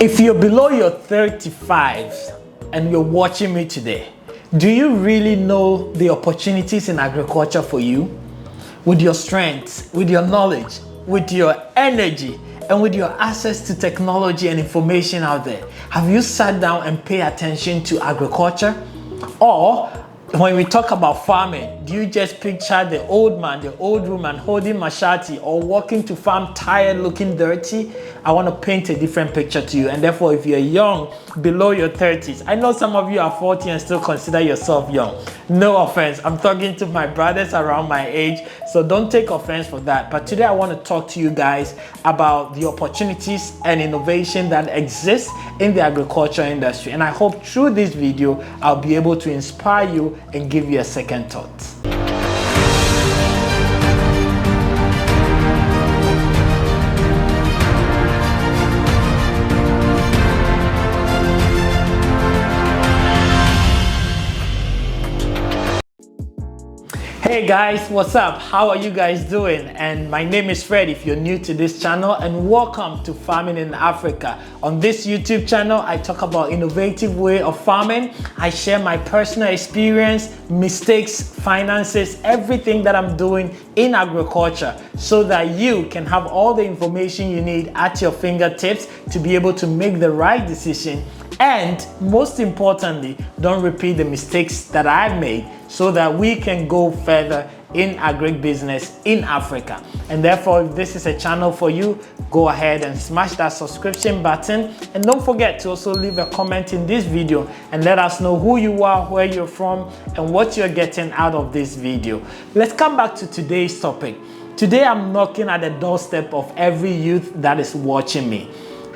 If you're below your 35s and you're watching me today, do you really know the opportunities in agriculture for you? With your strengths, with your knowledge, with your energy, and with your access to technology and information out there, have you sat down and paid attention to agriculture? Or when we talk about farming, do you just picture the old man, the old woman holding machete or walking to farm tired, looking dirty? I want to paint a different picture to you. And therefore, if you're young, below your 30s, I know some of you are 40 and still consider yourself young. No offense. I'm talking to my brothers around my age, so don't take offense for that. But today I want to talk to you guys about the opportunities and innovation that exists in the agriculture industry. And I hope through this video, I'll be able to inspire you and give you a second thought. Hey guys, what's up? How are you guys doing? And my name is Fred if you're new to this channel, and welcome to Farming in Africa. On this YouTube channel, I talk about innovative way of farming. I share my personal experience, mistakes, finances, everything that I'm doing in agriculture so that you can have all the information you need at your fingertips to be able to make the right decision. And most importantly, don't repeat the mistakes that I've made so that we can go further in agribusiness in Africa. And therefore, if this is a channel for you, go ahead and smash that subscription button. And don't forget to also leave a comment in this video and let us know who you are, where you're from, and what you're getting out of this video. Let's come back to today's topic. Today, I'm knocking at the doorstep of every youth that is watching me.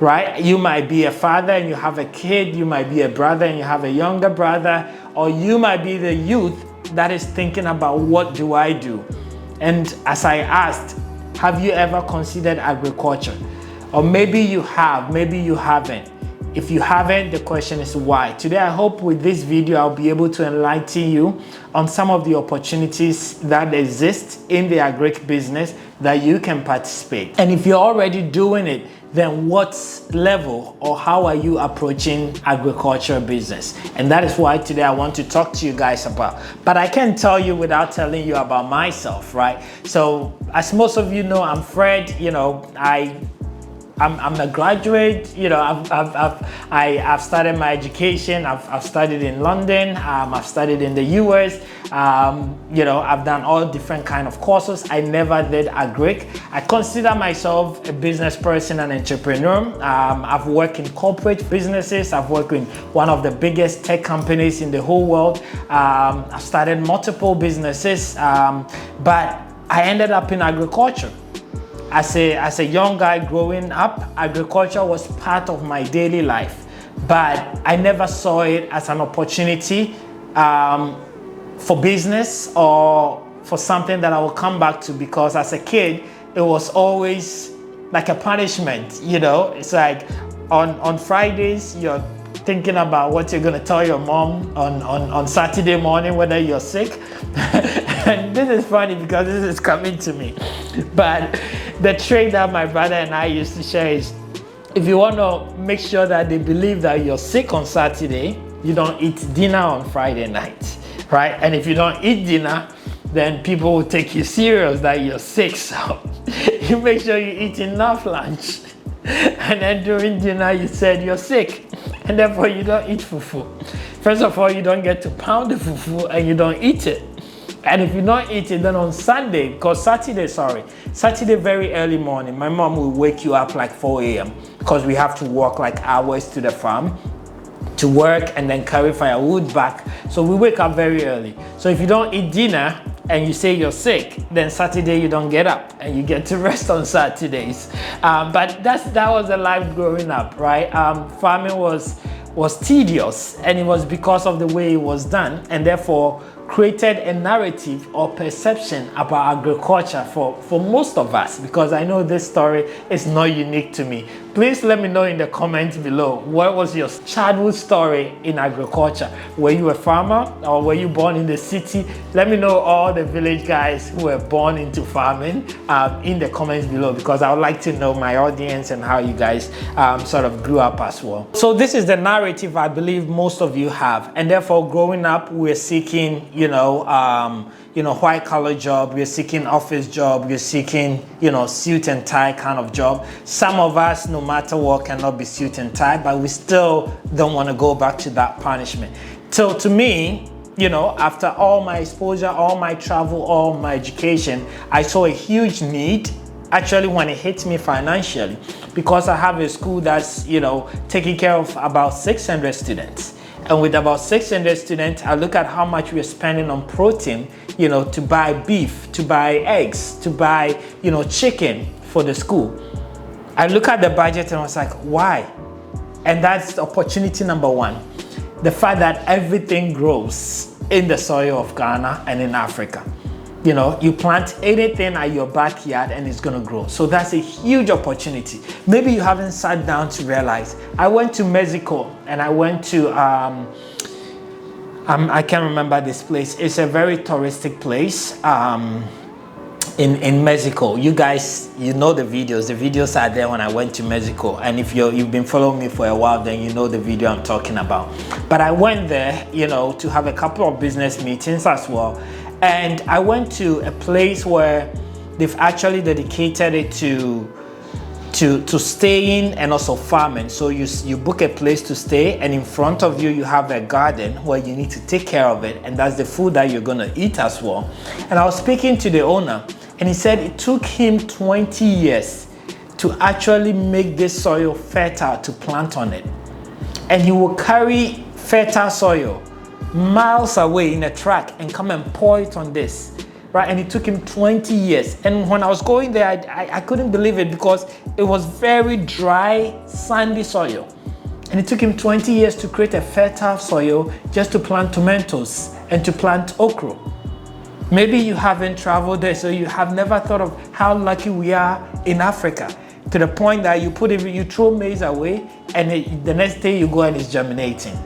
Right? You might be a father and you have a kid, you might be a brother and you have a younger brother, or you might be the youth that is thinking about what do I do? And as I asked, have you ever considered agriculture? Or maybe you have, maybe you haven't. If you haven't, the question is why. Today, I hope with this video, I'll be able to enlighten you on some of the opportunities that exist in the agric business that you can participate. And if you're already doing it, then what level or how are you approaching agriculture business? And that is why today I want to talk to you guys about. But I can't tell you without telling you about myself, right? So as most of you know, I'm Fred. You know, I'm a graduate. You know, I've started my education. I've studied in London. I've studied in the US. You know, I've done all different kind of courses. I never did agric. I consider myself a business person, an entrepreneur. I've worked in corporate businesses. I've worked in one of the biggest tech companies in the whole world. I've started multiple businesses, but I ended up in agriculture. As a young guy growing up, agriculture was part of my daily life, but I never saw it as an opportunity for business or for something that I will come back to, because as a kid, it was always like a punishment. You know, it's like on Fridays, you're thinking about what you're going to tell your mom on Saturday morning, whether you're sick. And this is funny because this is coming to me. But the trait that my brother and I used to share is, if you want to make sure that they believe that you're sick on Saturday, you don't eat dinner on Friday night, right? And if you don't eat dinner, then people will take you serious that you're sick. So you make sure you eat enough lunch. And then during dinner, you said you're sick, and therefore you don't eat fufu. First of all, you don't get to pound the fufu and you don't eat it. And if you don't eat it, then on Sunday, because Saturday very early morning, my mom will wake you up like 4 a.m. because we have to walk like hours to the farm to work and then carry firewood back. So we wake up very early. So if you don't eat dinner and you say you're sick, then Saturday you don't get up and you get to rest on Saturdays. But that was the life growing up, right? Farming was tedious, and it was because of the way it was done, and therefore created a narrative or perception about agriculture for most of us, because I know this story is not unique to me. Please let me know in the comments below, what was your childhood story in agriculture? Were you a farmer or were you born in the city? Let me know, all the village guys who were born into farming, in the comments below, because I would like to know my audience and how you guys sort of grew up as well. So this is the narrative I believe most of you have, and therefore growing up we're seeking, white collar job, we're seeking office job, we're seeking, suit and tie kind of job. Some of us, no matter what, cannot be suit and tie, but we still don't want to go back to that punishment. So to me, after all my exposure, all my travel, all my education, I saw a huge need actually when it hit me financially, because I have a school that's, taking care of about 600 students. And with about 600 students, I look at how much we're spending on protein, to buy beef, to buy eggs, to buy, chicken for the school. I look at the budget and I was like, why? And that's opportunity number one. The fact that everything grows in the soil of Ghana and in Africa. You plant anything at your backyard and it's gonna grow. So that's a huge opportunity. Maybe you haven't sat down to realize. I went to Mexico and I went to, I can't remember this place. It's a very touristic place in Mexico. You guys, the videos. The videos are there when I went to Mexico. And if you've been following me for a while, then you know the video I'm talking about. But I went there, to have a couple of business meetings as well. And I went to a place where they've actually dedicated it to staying and also farming. So you book a place to stay, and in front of you, you have a garden where you need to take care of it. And that's the food that you're gonna eat as well. And I was speaking to the owner, and he said it took him 20 years to actually make this soil fertile to plant on it. And he will carry fertile soil miles away in a truck and come and pour it on this, right? And it took him 20 years. And when I was going there, I couldn't believe it, because it was very dry, sandy soil. And it took him 20 years to create a fertile soil just to plant tomatoes and to plant okra. Maybe you haven't traveled there, so you have never thought of how lucky we are in Africa, to the point that you throw maize away and the next day you go and it's germinating.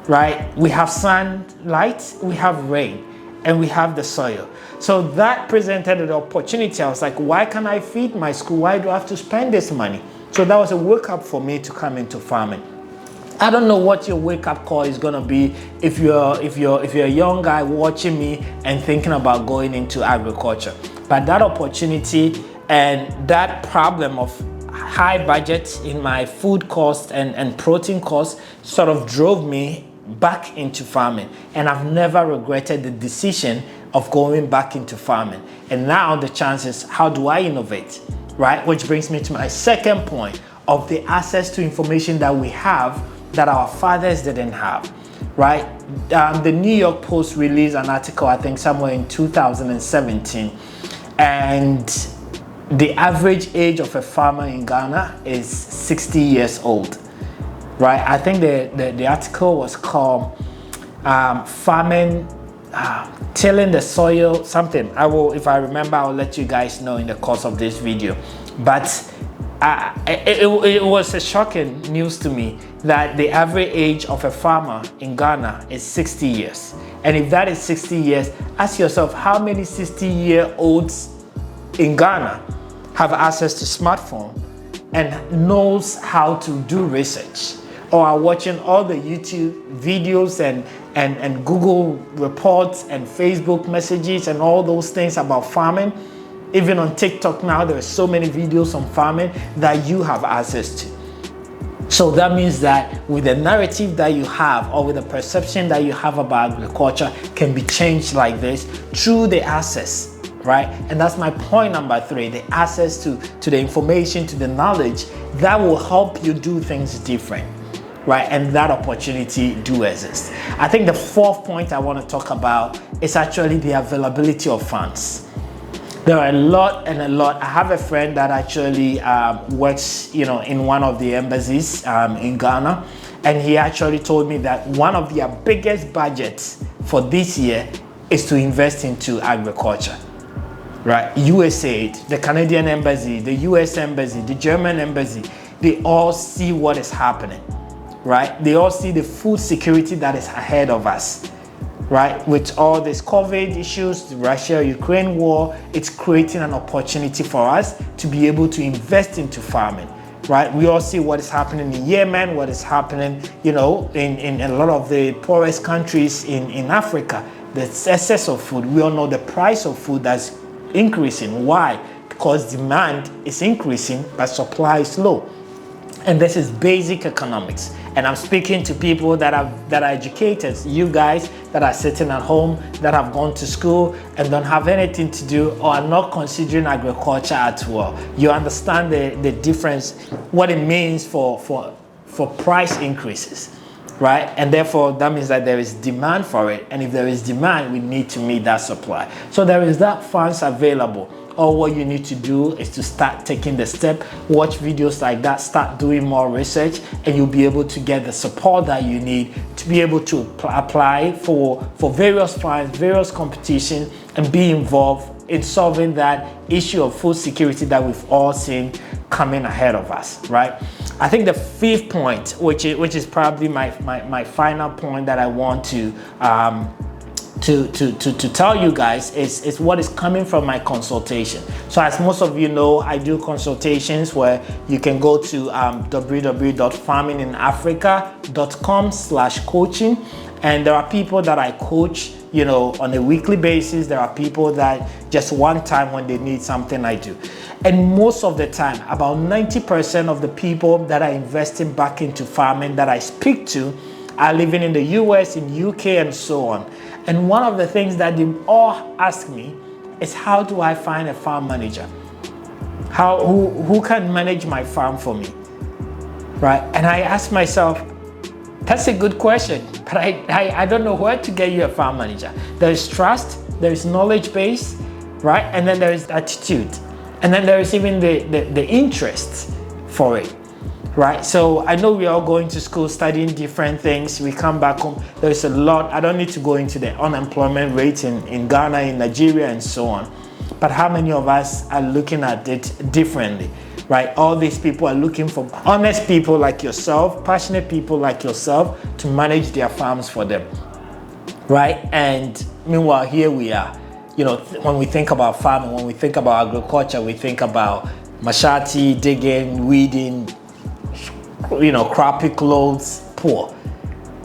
Right? We have sunlight, we have rain, and we have the soil. So that presented an opportunity. I was like, why can't I feed my school? Why do I have to spend this money? So that was a wake up for me to come into farming. I don't know what your wake up call is gonna be if you're a young guy watching me and thinking about going into agriculture. But that opportunity and that problem of high budget in my food cost and protein cost sort of drove me back into farming, and I've never regretted the decision of going back into farming. And now the chance is, how do I innovate, right? Which brings me to my second point of the access to information that we have that our fathers didn't have, right? The New York Post released an article, I think somewhere in 2017, and the average age of a farmer in Ghana is 60 years old. Right, I think the article was called farming, tilling the soil, something. If I remember, I'll let you guys know in the course of this video. But it was a shocking news to me that the average age of a farmer in Ghana is 60 years. And if that is 60 years, ask yourself, how many 60-year-olds in Ghana have access to smartphone and knows how to do research, or are watching all the YouTube videos and Google reports and Facebook messages and all those things about farming? Even on TikTok now, there are so many videos on farming that you have access to. So that means that with the narrative that you have, or with the perception that you have about agriculture, can be changed like this through the access, right? And that's my point number 3, the access to the information, to the knowledge that will help you do things different. Right, and that opportunity do exist. I think the fourth point I want to talk about is actually the availability of funds. There are a lot. I have a friend that actually works, in one of the embassies in Ghana, and he actually told me that one of their biggest budgets for this year is to invest into agriculture. Right, USAID, the Canadian embassy, the US embassy, the German embassy. they all see what is happening, right? They all see the food security that is ahead of us, right? With all these COVID issues, the Russia-Ukraine war, it's creating an opportunity for us to be able to invest into farming, right? We all see what is happening in Yemen, what is happening, you know, in a lot of the poorest countries in Africa. The excess of food. We all know the price of food that's increasing. Why? Because demand is increasing, but supply is low. And this is basic economics. And I'm speaking to people that are educated, you guys that are sitting at home, that have gone to school and don't have anything to do or are not considering agriculture at all. You understand the difference, what it means for price increases, right? And therefore that means that there is demand for it. And if there is demand, we need to meet that supply. So there is that funds available. All what you need to do is to start taking the step, watch videos like that, start doing more research, and you'll be able to get the support that you need to be able to apply for various funds, various competitions, and be involved in solving that issue of food security that we've all seen coming ahead of us, right? I think the fifth point, which is probably my final point that I want to tell you guys is what is coming from my consultation. So as most of you know, I do consultations where you can go to www.farminginafrica.com/coaching, and there are people that I coach, you know, on a weekly basis. There are people that just one time when they need something I do. And most of the time, about 90% of the people that are investing back into farming that I speak to are living in the US, in UK, and so on. And one of the things that they all ask me is, how do I find a farm manager? Who can manage my farm for me, right? And I ask myself, that's a good question, but I don't know where to get you a farm manager. There is trust, there is knowledge base, right? And then there is attitude. And then there is even the interest for it. Right, so I know we're all going to school studying different things. We come back home, there's a lot. I don't need to go into the unemployment rate in Ghana, in Nigeria, and so on. But how many of us are looking at it differently, right? All these people are looking for honest people like yourself, passionate people like yourself to manage their farms for them, right? And meanwhile, here we are. You know, when we think about farming, when we think about agriculture, we think about machete, digging, weeding, you know, crappy clothes, poor.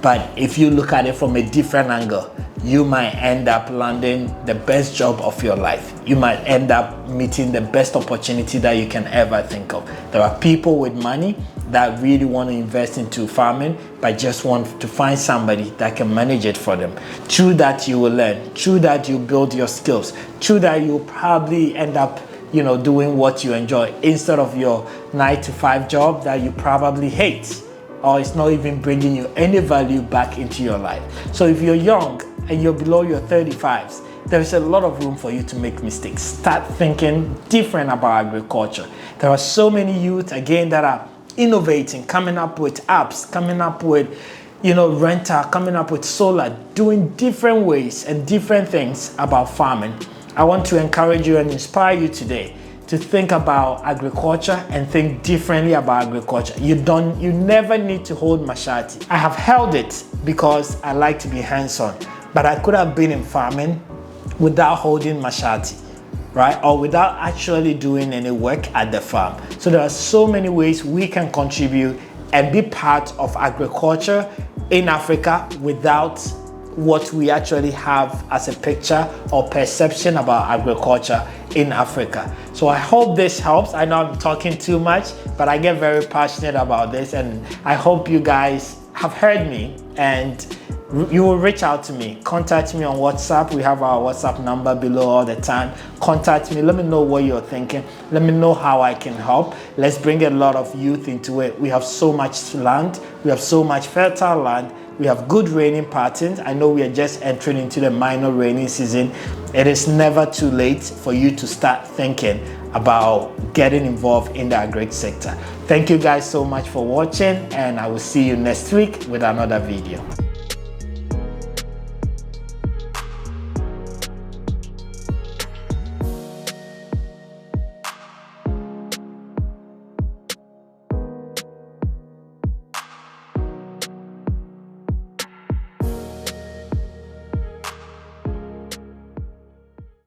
But if you look at it from a different angle, you might end up landing the best job of your life. You might end up meeting the best opportunity that you can ever think of. There are people with money that really want to invest into farming, but just want to find somebody that can manage it for them. Through that you will learn, through that you build your skills, through that you'll probably end up, you know, doing what you enjoy instead of your 9-to-5 job that you probably hate, or it's not even bringing you any value back into your life. So if you're young and you're below your 35s, there's a lot of room for you to make mistakes. Start thinking different about agriculture. There are so many youth, again, that are innovating, coming up with apps, coming up with, you know, rental, coming up with solar, doing different ways and different things about farming. I want to encourage you and inspire you today to think about agriculture and think differently about agriculture. You never need to hold machete. I have held it because I like to be hands-on, but I could have been in farming without holding machete, right? Or without actually doing any work at the farm. So there are so many ways we can contribute and be part of agriculture in Africa without what we actually have as a picture or perception about agriculture in Africa. So I hope this helps. I know I'm talking too much, but I get very passionate about this, and I hope you guys have heard me and you will reach out to me. Contact me on WhatsApp. We have our WhatsApp number below all the time. Contact me. Let me know what you're thinking. Let me know how I can help. Let's bring a lot of youth into it. We have so much land. We have so much fertile land. We have good raining patterns. I know we are just entering into the minor rainy season. It is never too late for you to start thinking about getting involved in the agri sector. Thank you guys so much for watching, and I will see you next week with another video.